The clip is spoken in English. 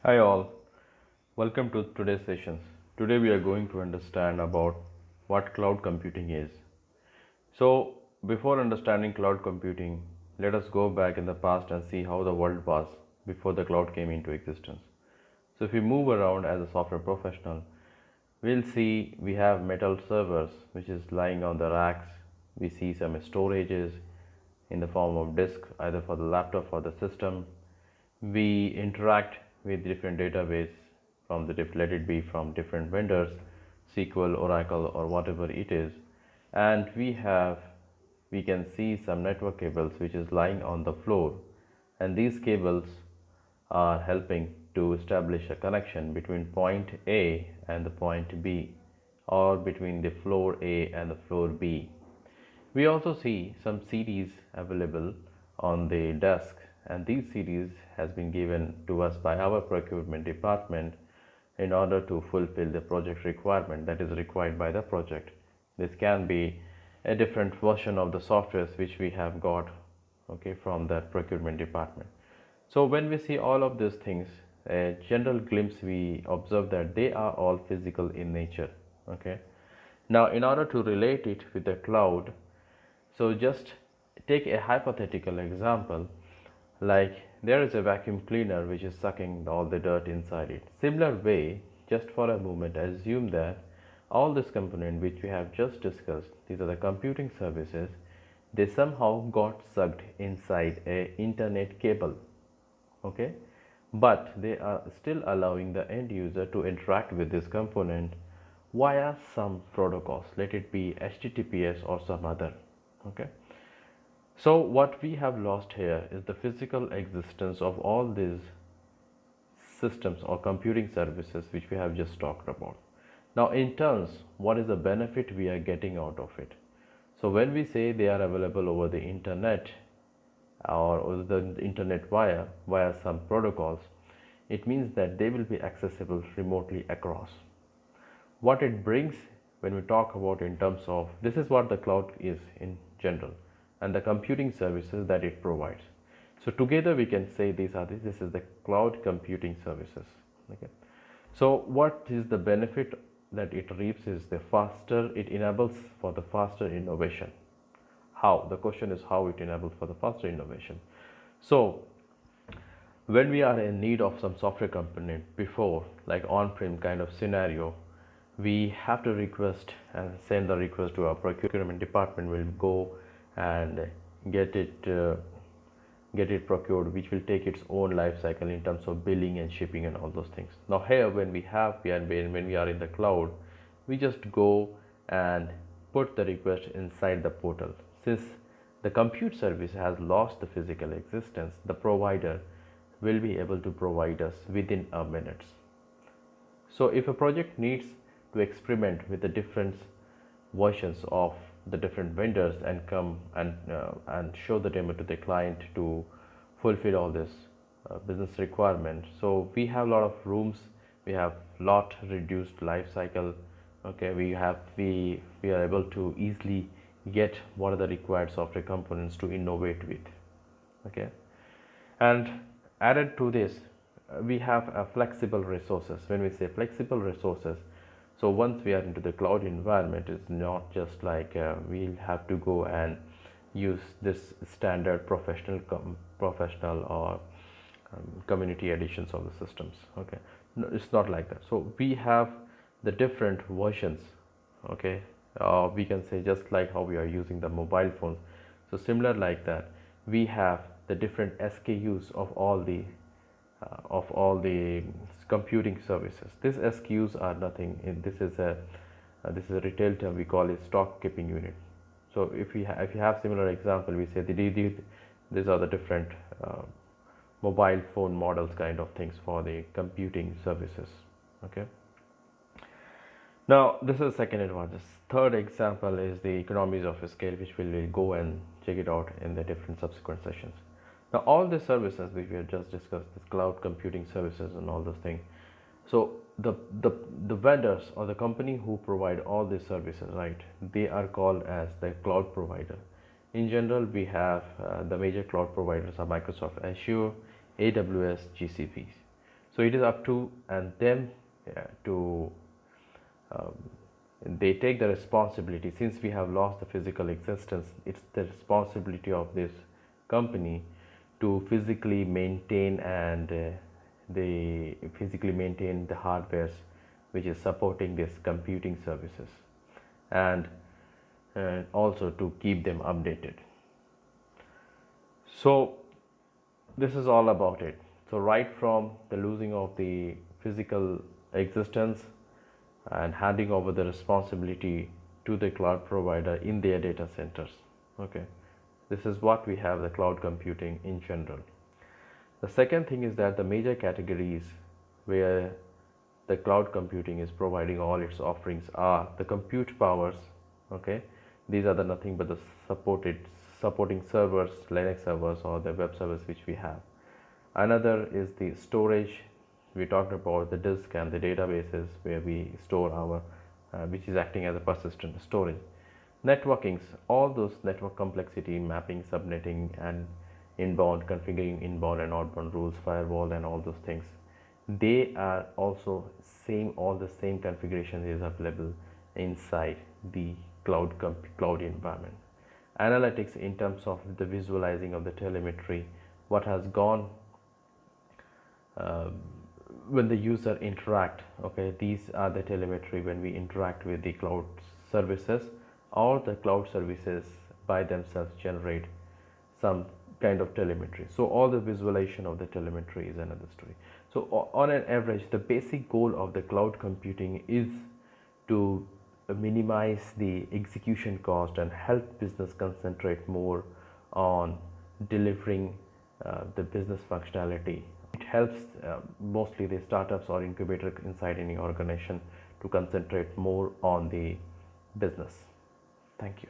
Hi all, welcome to today's sessions. Today we are going to understand about what cloud computing is. So before understanding cloud computing, let us go back in the past and see how the world was before the cloud came into existence. So if we move around as a software professional, we'll see we have metal servers which is lying on the racks. We see some storages in the form of disk either for the laptop or the system. We interact with different database from let it be from different vendors, SQL, Oracle, or whatever it is, and we can see some network cables which is lying on the floor, and these cables are helping to establish a connection between point A and the point B, or between the floor A and the floor B. We also see some CDs available on the desk, and these CDs has been given to us by our procurement department in order to fulfill the project requirement that is required by the project. This can be a different version of the softwares which we have got, okay, from the procurement department. So when we see all of these things, a general glimpse, we observe that they are all physical in nature. Okay. Now, in order to relate it with the cloud, so just take a hypothetical example, like there is a vacuum cleaner which is sucking all the dirt inside it. Similar way, just for a moment, assume that all this component which we have just discussed, these are the computing services, they somehow got sucked inside a internet cable, okay, but they are still allowing the end user to interact with this component via some protocols, let it be HTTPS or some other, okay. So what we have lost here is the physical existence of all these systems or computing services which we have just talked about. Now in turns, what is the benefit we are getting out of it? So when we say they are available over the internet or over the internet via some protocols, it means that they will be accessible remotely across. What it brings when we talk about in terms of, this is what the cloud is in general and the computing services that it provides. So together we can say this is the cloud computing services. Okay. So what is the benefit that it reaps is the faster, it enables for the faster innovation. How? The question is how it enables for the faster innovation. So when we are in need of some software component before, like on-prem kind of scenario, we have to request and send the request to our procurement department. Will go and get it procured, which will take its own life cycle in terms of billing and shipping and all those things. Now here, when we are in the cloud, we just go and put the request inside the portal. Since the compute service has lost the physical existence, the provider will be able to provide us within a minute. So if a project needs to experiment with the different versions of the different vendors and come and show the demo to the client to fulfill all this business requirement, so we have a lot of rooms, we have lot reduced life cycle. Okay, we are able to easily get what are the required software components to innovate with. Okay, and added to this, we have flexible resources. When we say flexible resources, so once we are into the cloud environment, it's not just like we'll have to go and use this standard professional or community editions of the systems. Okay, no, it's not like that. So we have the different versions. Okay, we can say just like how we are using the mobile phones, so similar like that, we have the different SKUs of all the computing services. These SKUs are nothing. This is a retail term. We call it stock keeping unit. So if you have similar example, we say these are the different mobile phone models kind of things for the computing services. Okay. Now this is the second advantage. Third example is the economies of scale, which we will go and check it out in the different subsequent sessions. Now all the services which we have just discussed, this cloud computing services and all those things, so the vendors or the company who provide all these services, right, they are called as the cloud provider. In general, we have the major cloud providers are Microsoft Azure, AWS, GCPs. So it is up to and them to um, they take the responsibility. Since we have lost the physical existence, it's the responsibility of this company to physically maintain and they physically maintain the hardwares which is supporting this computing services, and also to keep them updated. So this is all about it. So right from the losing of the physical existence and handing over the responsibility to the cloud provider in their data centers. Okay, this is what we have the cloud computing in general. The second thing is that the major categories where the cloud computing is providing all its offerings are the compute powers. Okay, these are the nothing but the supporting servers, Linux servers or the web servers which we have. Another is the storage. We talked about the disk and the databases where we store our which is acting as a persistent storage. Networkings, all those network complexity, mapping, subnetting, and inbound, configuring inbound and outbound rules, firewall, and all those things. They are also same, all the same configuration is available inside the cloud environment. Analytics in terms of the visualizing of the telemetry, what has gone uh, when the user interact. Okay, these are the telemetry when we interact with the cloud services, or the cloud services by themselves generate some kind of telemetry. So all the visualization of the telemetry is another story. So on an average, the basic goal of the cloud computing is to minimize the execution cost and help business concentrate more on delivering the business functionality. It helps mostly the startups or incubator inside any organization to concentrate more on the business. Thank you.